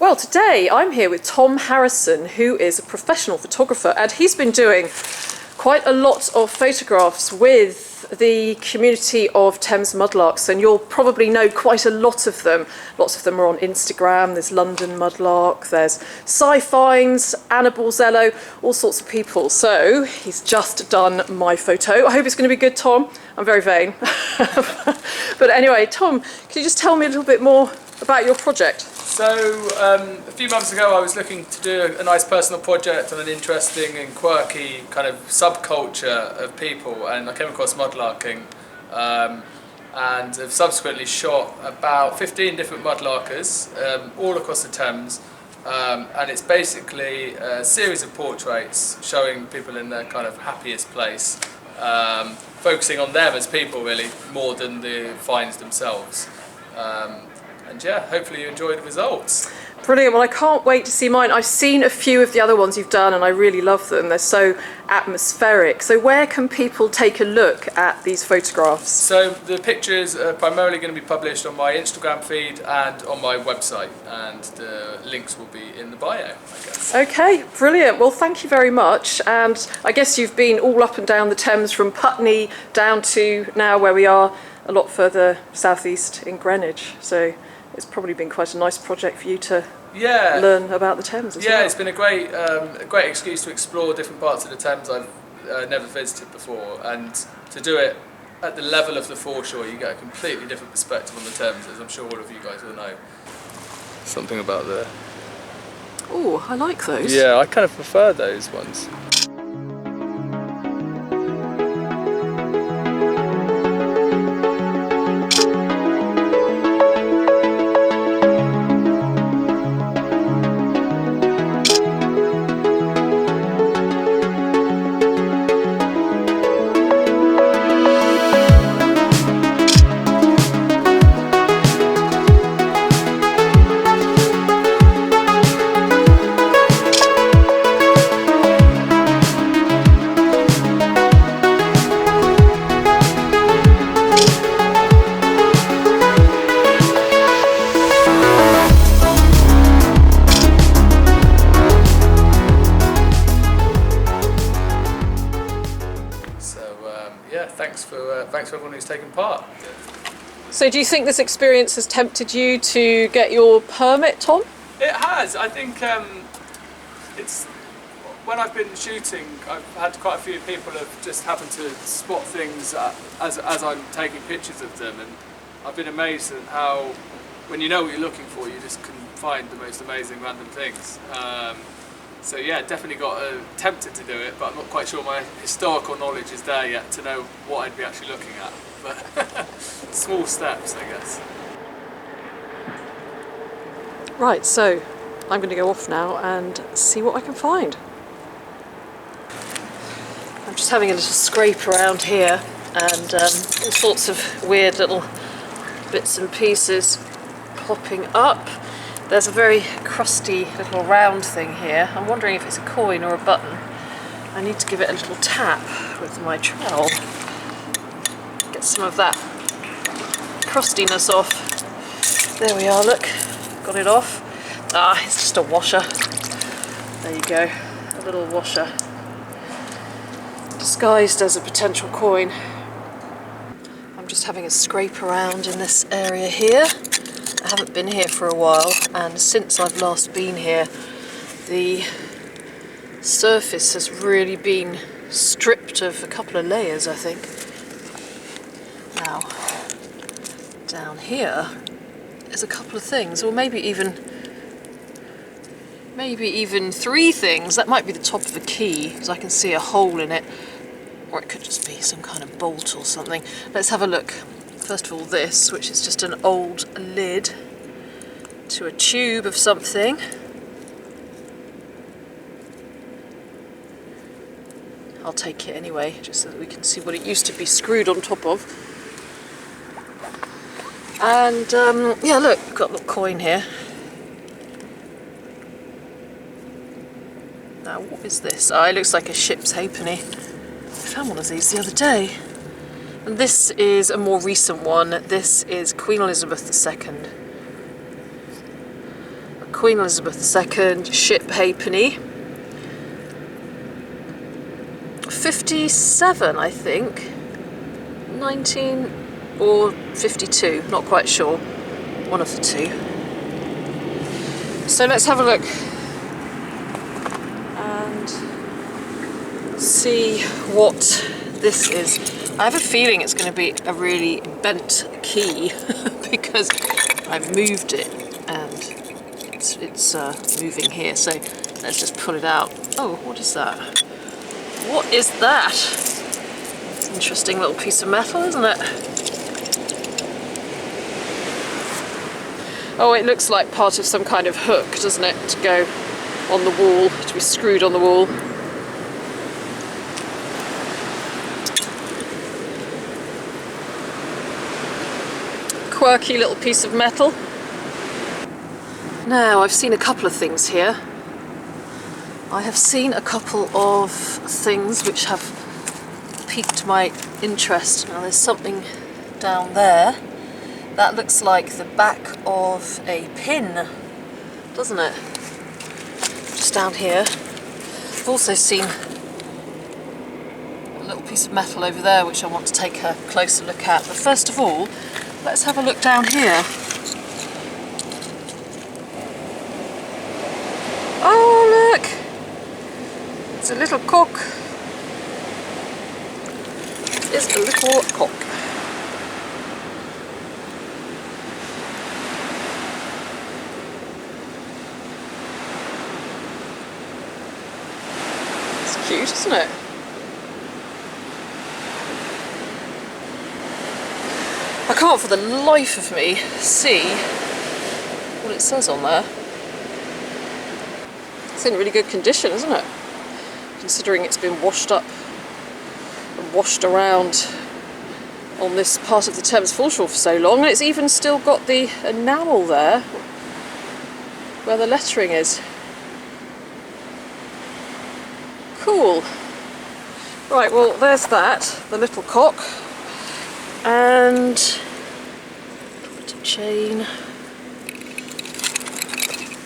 Well, today I'm here with Tom Harrison, who is a professional photographer, and he's been doing quite a lot of photographs with the community of Thames Mudlarks, and you'll probably know quite a lot of them. Lots of them are on Instagram. There's London Mudlark, there's Sci-Fines, Anna Borzello, all sorts of people. So he's just done my photo. I hope it's going to be good, Tom. I'm very vain. But anyway, Tom, can you just tell me a little bit more about your project? So a few months ago I was looking to do a nice personal project on an interesting and quirky kind of subculture of people, and I came across mudlarking and have subsequently shot about 15 different mudlarkers all across the Thames, and it's basically a series of portraits showing people in their kind of happiest place, focusing on them as people really more than the finds themselves. And yeah, hopefully you enjoy the results. Brilliant. Well, I can't wait to see mine. I've seen a few of the other ones you've done and I really love them. They're so atmospheric. So where can people take a look at these photographs? So the pictures are primarily going to be published on my Instagram feed and on my website, and the links will be in the bio, I guess. Okay, brilliant. Well, thank you very much. And I guess you've been all up and down the Thames from Putney down to now where we are a lot further southeast in Greenwich. So it's probably been quite a nice project for you to learn about the Thames as well. Yeah, it's been a great excuse to explore different parts of the Thames I've never visited before, and to do it at the level of the foreshore, you get a completely different perspective on the Thames, as I'm sure all of you guys will know. Something about the... Oh, I like those. Yeah, I kind of prefer those ones. Thanks for everyone who's taken part. So do you think this experience has tempted you to get your permit, Tom? It has. I think it's when I've been shooting, I've had quite a few people have just happened to spot things as I'm taking pictures of them, and I've been amazed at how, when you know what you're looking for, you just can find the most amazing random things. So yeah, definitely got tempted to do it, but I'm not quite sure my historical knowledge is there yet to know what I'd be actually looking at. But small steps, I guess. Right, so I'm going to go off now and see what I can find. I'm just having a little scrape around here, and all sorts of weird little bits and pieces popping up. There's a very crusty little round thing here. I'm wondering if it's a coin or a button. I need to give it a little tap with my trowel. Get some of that crustiness off. There we are, look. Got it off. Ah, it's just a washer. There you go, a little washer. Disguised as a potential coin. I'm just having a scrape around in this area here. I haven't been here for a while, and since I've last been here, the surface has really been stripped of a couple of layers, I think. Now, down here is a couple of things, or maybe even three things. That might be the top of a key, because I can see a hole in it, or it could just be some kind of bolt or something. Let's have a look. First of all, this, which is just an old lid to a tube of something. I'll take it anyway, just so that we can see what it used to be screwed on top of. And yeah, look, we've got a little coin here. Now, what is this? Oh, it looks like a ship's halfpenny. I found one of these the other day. And this is a more recent one. This is Queen Elizabeth II. A Queen Elizabeth II, ship halfpenny. 57, I think. 19 or 52, not quite sure. One of the two. So let's have a look and see what this is. I have a feeling it's going to be a really bent key because I've moved it and it's moving here. So let's just pull it out. Oh, what is that? What is that? It's an interesting little piece of metal, isn't it? Oh, it looks like part of some kind of hook, doesn't it? To go on the wall, to be screwed on the wall. Quirky little piece of metal. Now, I've seen a couple of things here. I have seen a couple of things which have piqued my interest. Now, there's something down there. That looks like the back of a pin, doesn't it? Just down here. I've also seen a little piece of metal over there which I want to take a closer look at. But first of all, let's have a look down here. Oh, look! It's a little cock. It's a little cock. It's cute, isn't it? I can't for the life of me see what it says on there. It's in really good condition, isn't it? Considering it's been washed up and washed around on this part of the Thames foreshore for so long, and it's even still got the enamel there where the lettering is. Cool. Right, well, there's that, the little cock. And a bit of chain.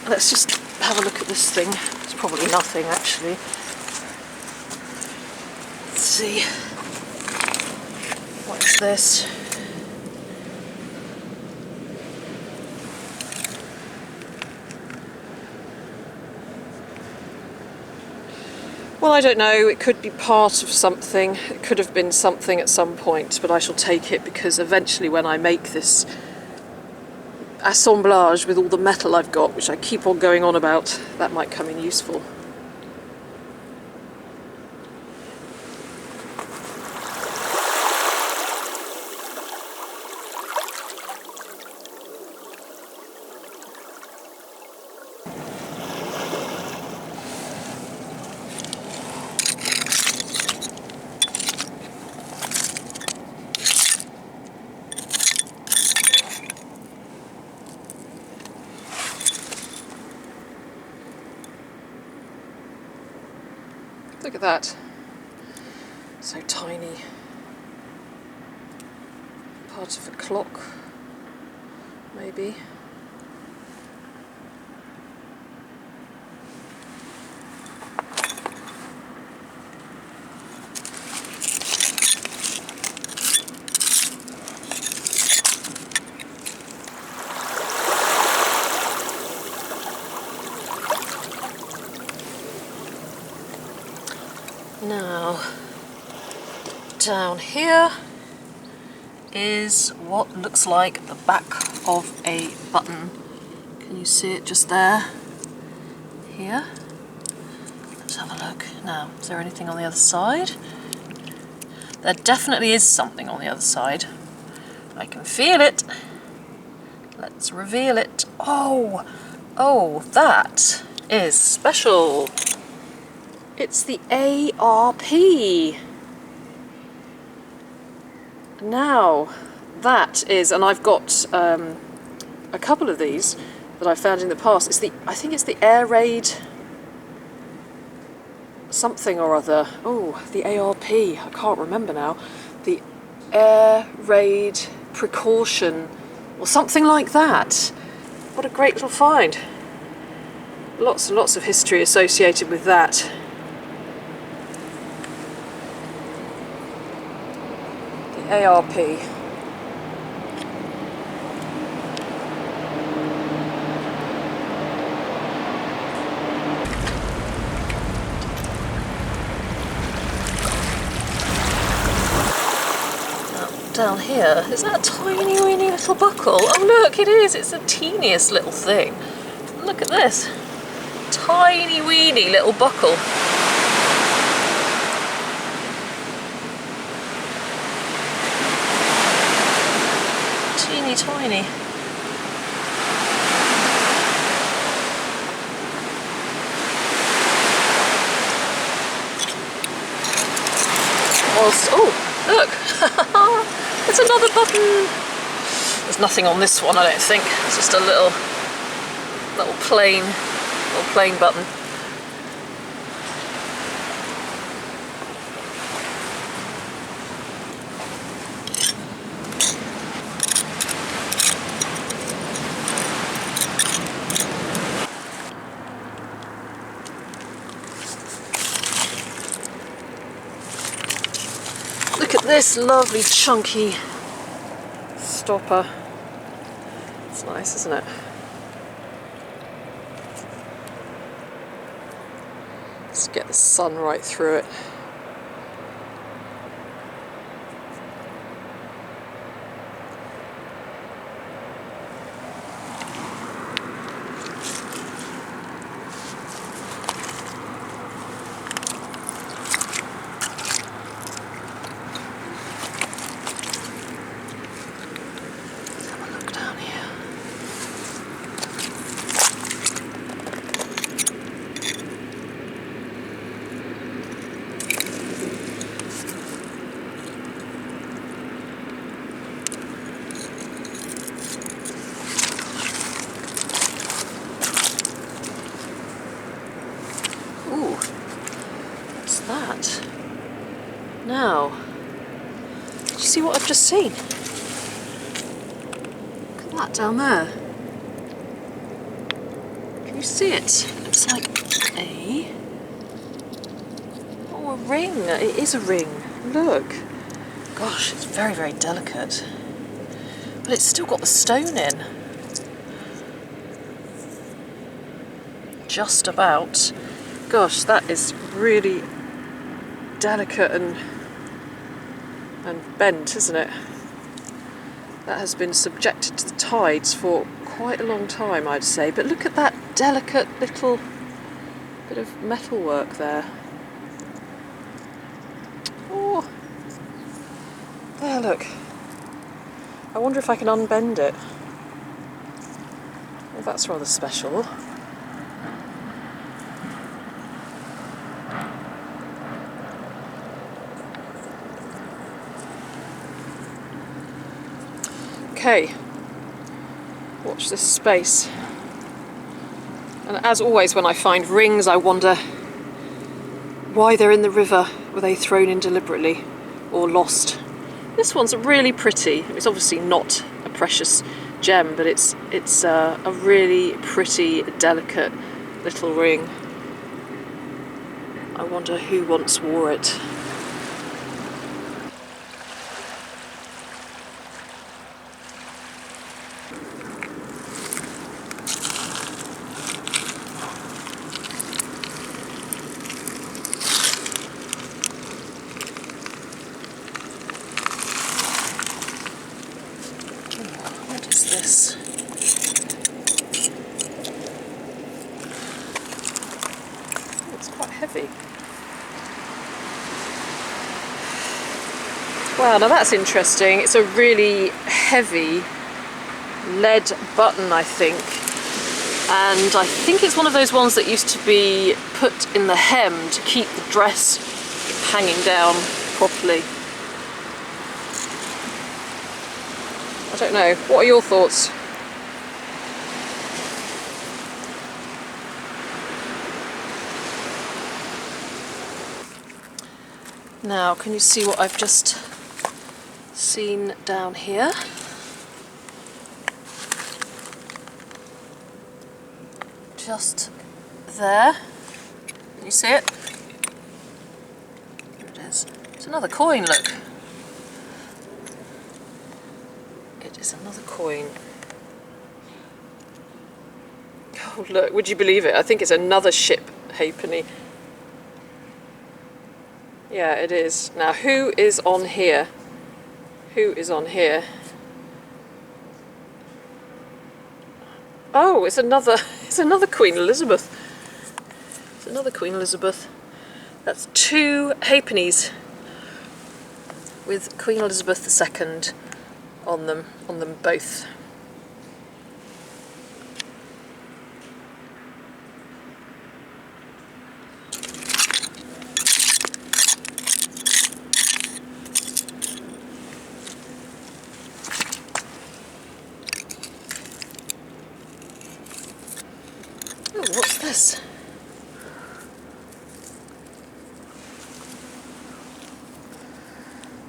Let's just have a look at this thing. It's probably nothing, actually. Let's see. What is this? Well, I don't know, it could be part of something, it could have been something at some point, but I shall take it because eventually when I make this assemblage with all the metal I've got, which I keep on going on about, that might come in useful. Look at that. So tiny. Part of a clock, maybe. Now, down here is what looks like the back of a button. Can you see it just there? Here. Let's have a look. Now, is there anything on the other side? There definitely is something on the other side. I can feel it. Let's reveal it. Oh, that is special. It's the ARP. Now, that is, and I've got a couple of these that I found in the past. I think it's the air raid something or other. Oh, the ARP. I can't remember now. The air raid precaution or something like that. What a great little find. Lots and lots of history associated with that. The ARP. Down here, is that a tiny weeny little buckle? Oh look, it is, it's the teeniest little thing. Look at this, tiny weeny little buckle. Teeny tiny. Whilst, oh, look. It's another button. There's nothing on this one, I don't think. It's just a little plain button. Look at this lovely chunky stopper. It's nice, isn't it? Let's get the sun right through it. That. Now, do you see what I've just seen? Look at that down there. Can you see it? It looks like a ring. It is a ring. Look. Gosh, it's very, very delicate. But it's still got the stone in. Just about. Gosh, that is really delicate and bent, isn't it? That has been subjected to the tides for quite a long time, I'd say. But look at that delicate little bit of metalwork there. Oh, there, look. I wonder if I can unbend it. Well, that's rather special. Okay, watch this space. And as always when I find rings, I wonder why they're in the river. Were they thrown in deliberately or lost? This one's really pretty. It's obviously not a precious gem, but it's a really pretty, delicate little ring. I wonder who once wore it. This. Oh, it's quite heavy. Wow, now that's interesting. It's a really heavy lead button, I think. And I think it's one of those ones that used to be put in the hem to keep the dress hanging down properly. I don't know. What are your thoughts? Now, can you see what I've just seen down here? Just there. Can you see it? Here it is. It's another coin, look. It is another coin. Oh look, would you believe it? I think it's another ship halfpenny. Yeah, it is. Now, who is on here? Who is on here? Oh, it's another Queen Elizabeth. It's another Queen Elizabeth. That's 2 halfpennies with Queen Elizabeth II on them both. Oh, what's this?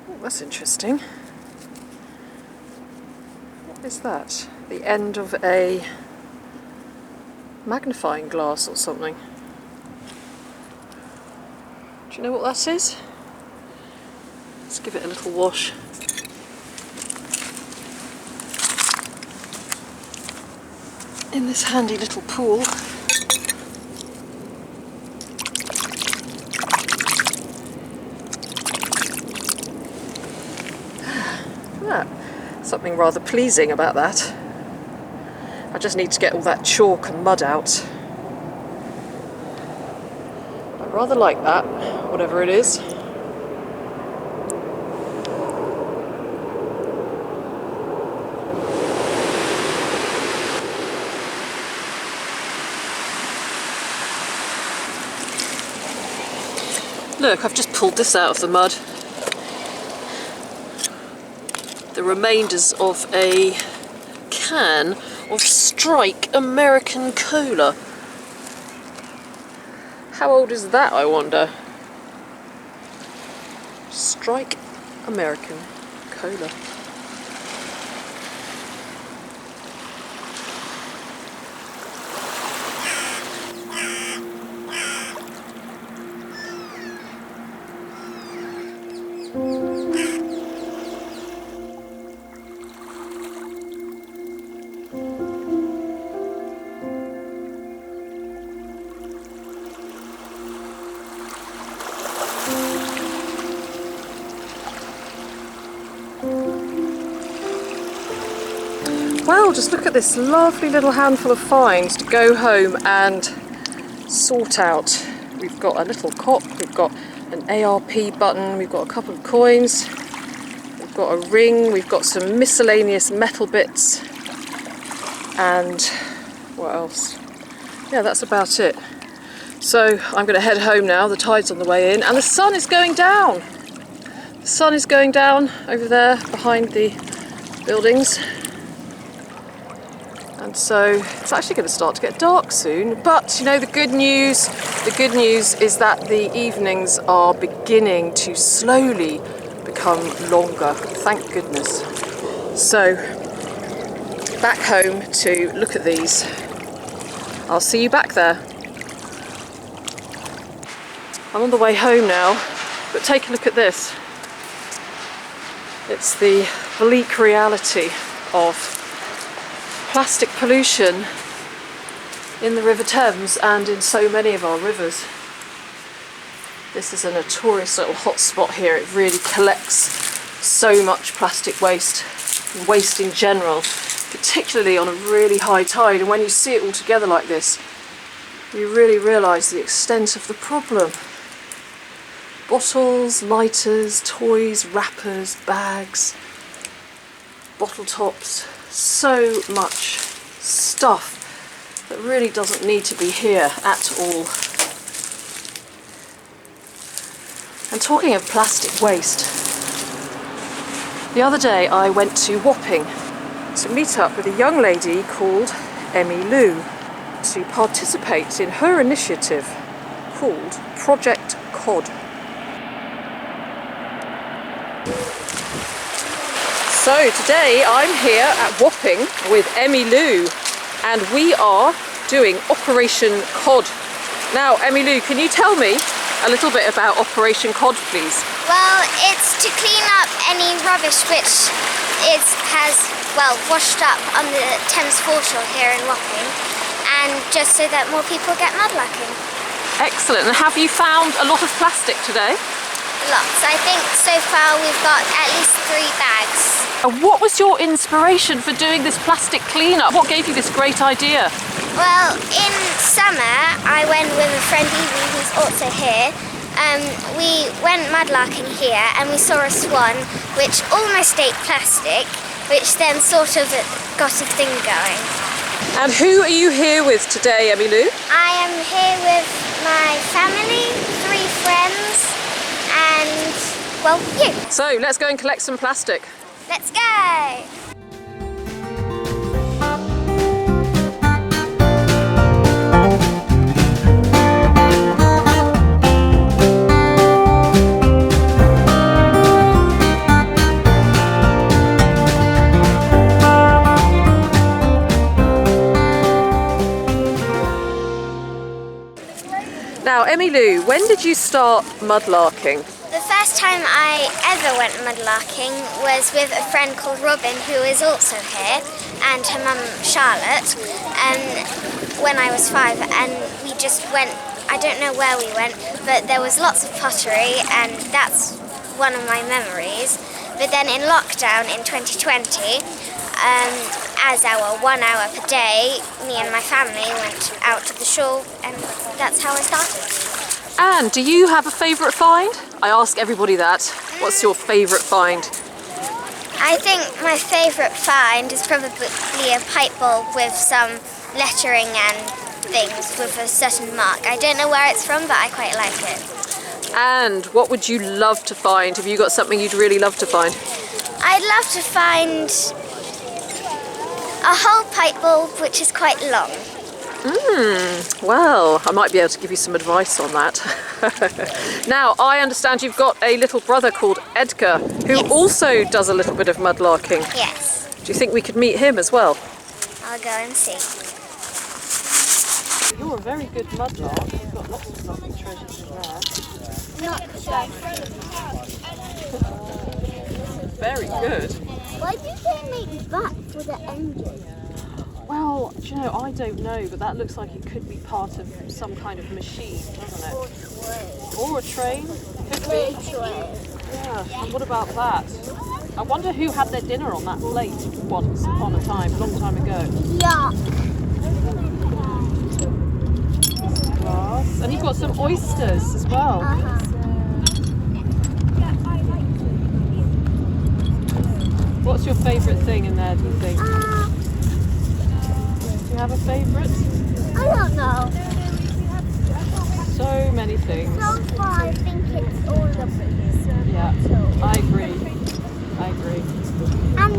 Oh, that's interesting. What is that? The end of a magnifying glass or something. Do you know what that is? Let's give it a little wash. In this handy little pool. Something rather pleasing about that. I just need to get all that chalk and mud out. I rather like that, whatever it is. Look, I've just pulled this out of the mud. The remainders of a can of Strike American Cola. How old is that, I wonder? Strike American Cola. Well, just look at this lovely little handful of finds to go home and sort out. We've got a little cop, we've got an Arp button, we've got a couple of coins, we've got a ring, we've got some miscellaneous metal bits, and what else? Yeah, that's about it. So I'm going to head home now. The tide's on the way in and the sun is going down. The sun is going down over there behind the buildings. And so it's actually going to start to get dark soon, but you know, the good news is that the evenings are beginning to slowly become longer, thank goodness. So back home to look at these. I'll see you back there. I'm on the way home now, but take a look at this. It's the bleak reality of plastic pollution in the River Thames and in so many of our rivers. This is a notorious little hotspot here. It really collects so much plastic waste in general, particularly on a really high tide. And when you see it all together like this, you really realise the extent of the problem. Bottles, lighters, toys, wrappers, bags, bottle tops, so much stuff that really doesn't need to be here at all. And talking of plastic waste, the other day I went to Wapping to meet up with a young lady called Emmy Lou to participate in her initiative called Project Cod. So today I'm here at Wapping with Emmy Lou and we are doing Operation Cod Now, Emmylou, can you tell me a little bit about Operation Cod, please? Well, it's to clean up any rubbish which has washed up on the Thames foreshore here in Wapping, and just so that more people get mudlarking. Excellent. And have you found a lot of plastic today? Lots. I think so far we've got at least 3 bags. And what was your inspiration for doing this plastic cleanup? What gave you this great idea? Well, in summer I went with a friend Evie, who's also here. We went mudlarking here and we saw a swan which almost ate plastic, which then sort of got a thing going. And who are you here with today, Emmylou? I am here with my family, 3 friends, and, well, you. So let's go and collect some plastic. Let's go! Now, Emmylou, when did you start mudlarking? The first time I ever went mudlarking was with a friend called Robin, who is also here, and her mum Charlotte, when I was 5, and we just went, I don't know where we went, but there was lots of pottery, and that's one of my memories. But then in lockdown in 2020, as our 1 hour per day, me and my family went out to the shore, and that's how I started. And do you have a favourite find? I ask everybody that. What's your favourite find? I think my favourite find is probably a pipe bowl with some lettering and things with a certain mark. I don't know where it's from, but I quite like it. And what would you love to find? Have you got something you'd really love to find? I'd love to find a whole pipe bowl which is quite long. Well, I might be able to give you some advice on that. Now, I understand you've got a little brother called Edgar, who Yes. also does a little bit of mudlarking. Yes, Do you think we could meet him as well? I'll go and see. You're a very good mudlark. You've got lots of lovely treasures in there. Not so. Very good. Why do they make that for the engine? Well, do you know, I don't know, but that looks like it could be part of some kind of machine, doesn't it? Or a train. Could be. Yeah, and what about that? I wonder who had their dinner on that plate once upon a time, a long time ago. Yuck. Glass. And you've got some oysters as well. What's your favourite thing in there, do you think? Do you have a favourite? I don't know. So many things. So far, I think it's all the Yeah, I agree. I agree. And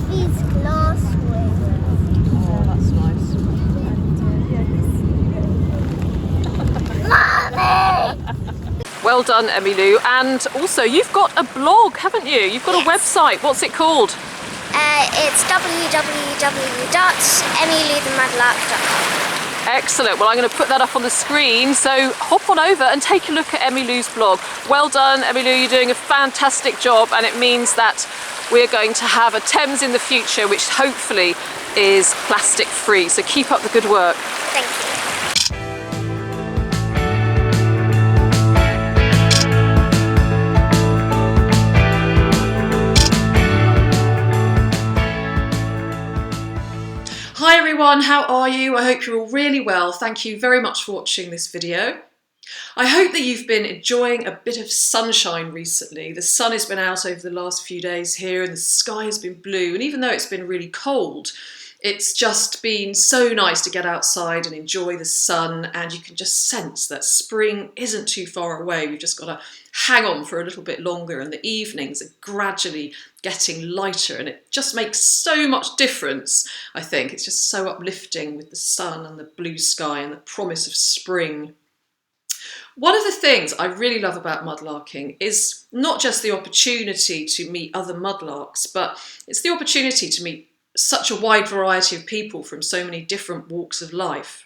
these glass wings. Oh, that's nice. Mommy! Well done, Emmylou. And also, you've got a blog, haven't you? You've got a website. What's it called? It's www.emmylouthemudlark.com. Excellent. Well, I'm going to put that up on the screen. So hop on over and take a look at Emmylou's blog. Well done, Emmylou. You're doing a fantastic job, and it means that we're going to have a Thames in the future, which hopefully is plastic free. So keep up the good work. Thank you. Hi everyone, how are you? I hope you're all really well. Thank you very much for watching this video. I hope that you've been enjoying a bit of sunshine recently. The sun has been out over the last few days here and the sky has been blue, and even though it's been really cold, it's just been so nice to get outside and enjoy the sun, and you can just sense that spring isn't too far away. We've just got to hang on for a little bit longer, and the evenings are gradually getting lighter, and it just makes so much difference, I think. It's just so uplifting with the sun and the blue sky and the promise of spring. One of the things I really love about mudlarking is not just the opportunity to meet other mudlarks, but it's the opportunity to meet such a wide variety of people from so many different walks of life.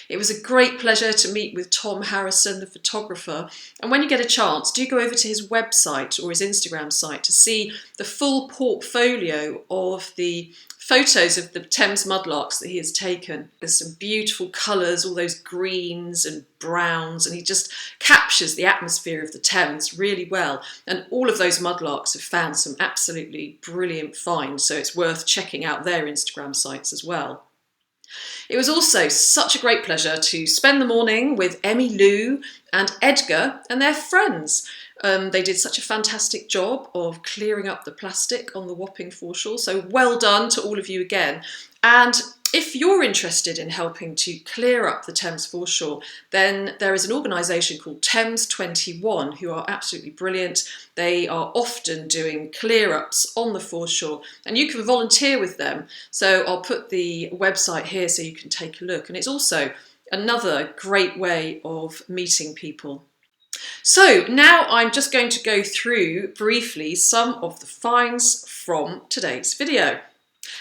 It was a great pleasure to meet with Tom Harrison, the photographer, and when you get a chance, do go over to his website or his Instagram site to see the full portfolio of the photos of the Thames mudlarks that he has taken. There's some beautiful colours, all those greens and browns, and he just captures the atmosphere of the Thames really well. And all of those mudlarks have found some absolutely brilliant finds, so it's worth checking out their Instagram sites as well. It was also such a great pleasure to spend the morning with Emmy Lou and Edgar and their friends. They did such a fantastic job of clearing up the plastic on the Wapping foreshore, so well done to all of you again. And if you're interested in helping to clear up the Thames foreshore, then there is an organisation called Thames 21 who are absolutely brilliant. They are often doing clear-ups on the foreshore and you can volunteer with them. So I'll put the website here so you can take a look. And it's also another great way of meeting people. So now I'm just going to go through briefly some of the finds from today's video.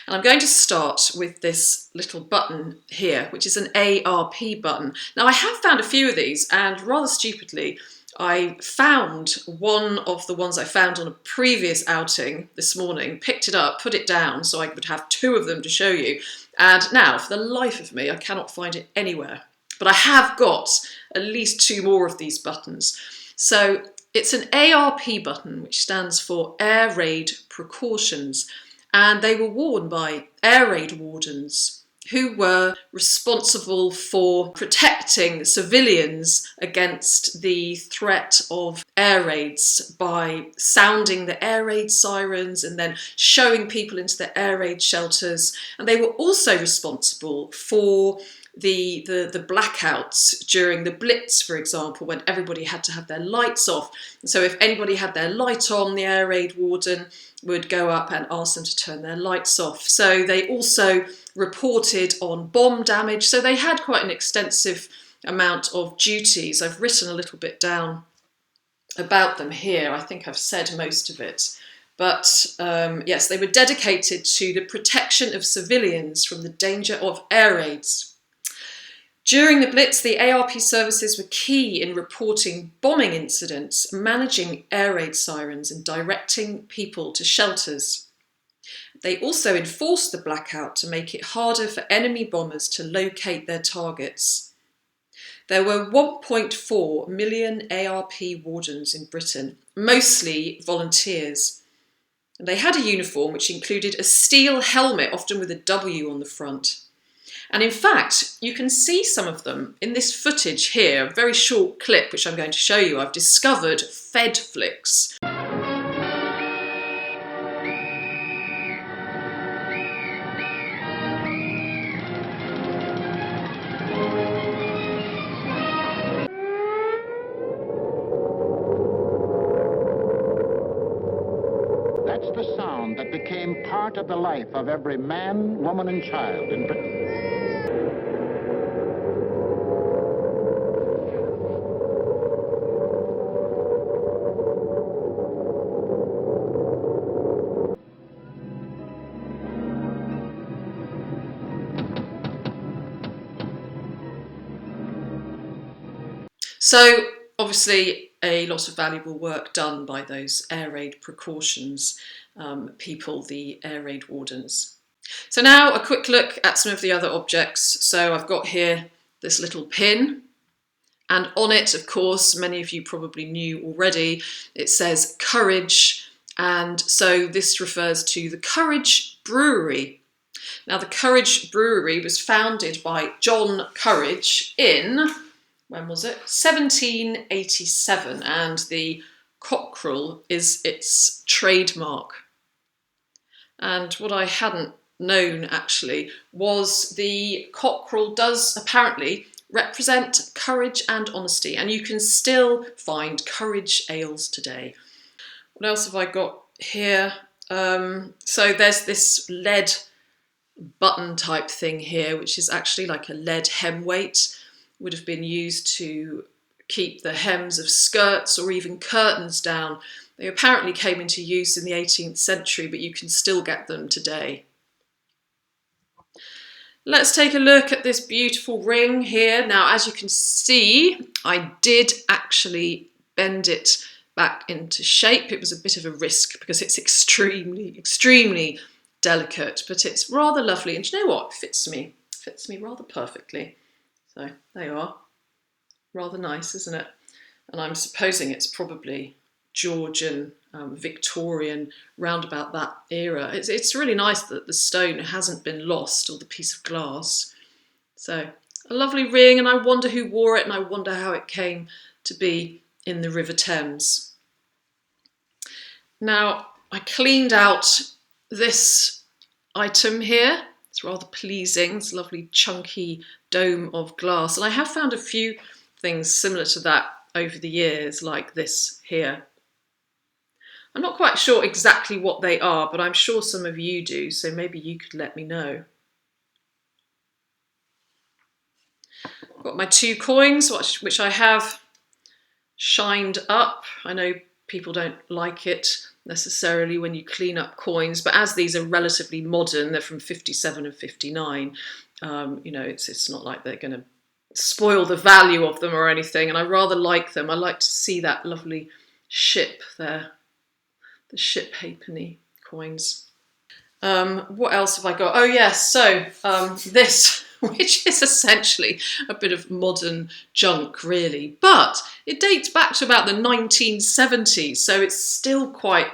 And I'm going to start with this little button here, which is an ARP button. Now I have found a few of these, and rather stupidly, I found one of the ones I found on a previous outing this morning, picked it up, put it down so I would have two of them to show you. And now, for the life of me, I cannot find it anywhere. But I have got at least two more of these buttons. So it's an ARP button, which stands for Air Raid Precautions. And they were worn by air raid wardens who were responsible for protecting civilians against the threat of air raids by sounding the air raid sirens and then showing people into the air raid shelters. And they were also responsible for the blackouts during the Blitz, for example, when everybody had to have their lights off. And so if anybody had their light on, the air raid warden would go up and ask them to turn their lights off. So they also reported on bomb damage. So they had quite an extensive amount of duties. I've written a little bit down about them here. I think I've said most of it. But yes, they were dedicated to the protection of civilians from the danger of air raids. During the Blitz, the ARP services were key in reporting bombing incidents, managing air raid sirens and directing people to shelters. They also enforced the blackout to make it harder for enemy bombers to locate their targets. There were 1.4 million ARP wardens in Britain, mostly volunteers. And they had a uniform which included a steel helmet, often with a W on the front. And in fact, you can see some of them in this footage here, a very short clip which I'm going to show you. I've discovered Fed flicks. That's the sound that became part of the life of every man, woman, and child in Britain. So obviously a lot of valuable work done by those air raid precautions people, the air raid wardens. So now a quick look at some of the other objects. So I've got here this little pin, and on it, of course, many of you probably knew already, it says Courage, and so this refers to the Courage Brewery. Now the Courage Brewery was founded by John Courage in, when was it? 1787, and the cockerel is its trademark. And what I hadn't known actually was the cockerel does apparently represent courage and honesty, and you can still find Courage ales today. What else have I got here? So there's this lead button type thing here, which is actually like a lead hem weight. Would have been used to keep the hems of skirts or even curtains down. They apparently came into use in the 18th century, but you can still get them today. Let's take a look at this beautiful ring here. Now, as you can see, I did actually bend it back into shape. It was a bit of a risk because it's extremely, extremely delicate, but it's rather lovely. And you know what? It fits me rather perfectly. So there you are. Rather nice, isn't it? And I'm supposing it's probably Georgian, Victorian, round about that era. It's really nice that the stone hasn't been lost, or the piece of glass. So a lovely ring, and I wonder who wore it, and I wonder how it came to be in the River Thames. Now, I cleaned out this item here. It's rather pleasing. It's a lovely chunky dome of glass, and I have found a few things similar to that over the years, like this here. I'm not quite sure exactly what they are, but I'm sure some of you do, so maybe you could let me know. I've got my 2 coins, which I have shined up. I know people don't like it necessarily when you clean up coins, but as these are relatively modern, they're from 57 and 59, you know, it's not like they're going to spoil the value of them or anything, and I rather like them. I like to see that lovely ship there. The ship halfpenny coins. What else have I got? Oh yes, so this, which is essentially a bit of modern junk really, but it dates back to about the 1970s, so it's still quite,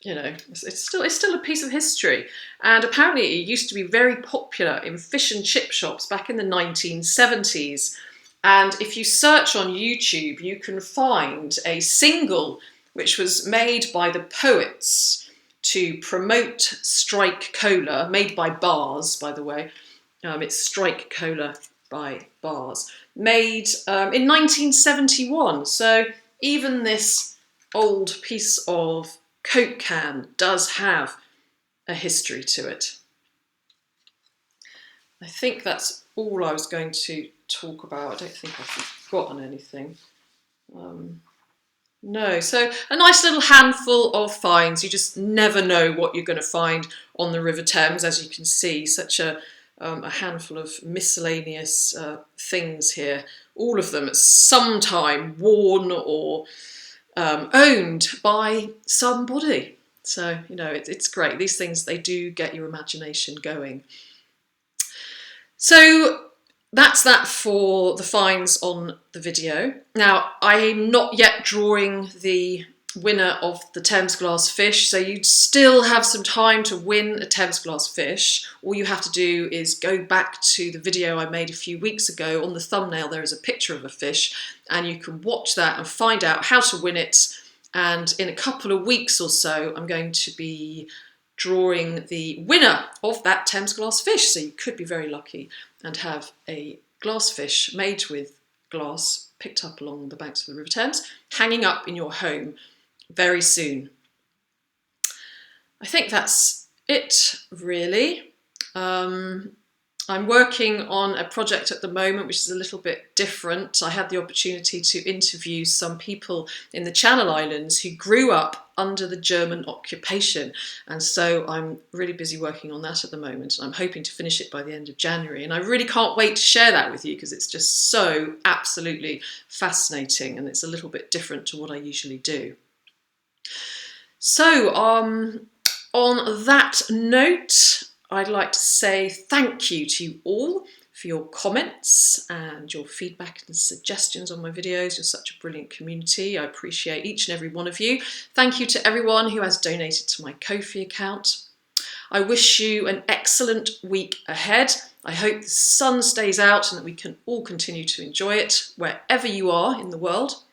you know, it's still a piece of history. And apparently it used to be very popular in fish and chip shops back in the 1970s. And if you search on YouTube, you can find a single which was made by the Poets to promote Strike Cola, made by Bars, by the way. It's Strike Cola by Bars, made in 1971. So even this old piece of Coke can does have a history to it. I think that's all I was going to talk about. I don't think I've forgotten anything. No, so a nice little handful of finds. You just never know what you're going to find on the River Thames, as you can see. Such a handful of miscellaneous things here. All of them at some time worn or owned by somebody. So, you know, it's great. These things, they do get your imagination going. So that's that for the finds on the video. Now, I'm not yet drawing the winner of the Thames glass fish, so you'd still have some time to win a Thames glass fish. All you have to do is go back to the video I made a few weeks ago. On the thumbnail there is a picture of a fish, and you can watch that and find out how to win it. And in a couple of weeks or so, I'm going to be drawing the winner of that Thames glass fish. So you could be very lucky and have a glass fish made with glass picked up along the banks of the River Thames, hanging up in your home very soon. I think that's it, really. I'm working on a project at the moment which is a little bit different. I had the opportunity to interview some people in the Channel Islands who grew up under the German occupation, and so I'm really busy working on that at the moment, and I'm hoping to finish it by the end of January, and I really can't wait to share that with you because it's just so absolutely fascinating, and it's a little bit different to what I usually do. So on that note, I'd like to say thank you to you all for your comments and your feedback and suggestions on my videos. You're such a brilliant community. I appreciate each and every one of you. Thank you to everyone who has donated to my Ko-fi account. I wish you an excellent week ahead. I hope the sun stays out and that we can all continue to enjoy it wherever you are in the world.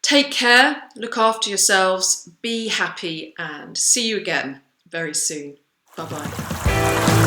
Take care, look after yourselves, be happy, and see you again very soon. Bye-bye.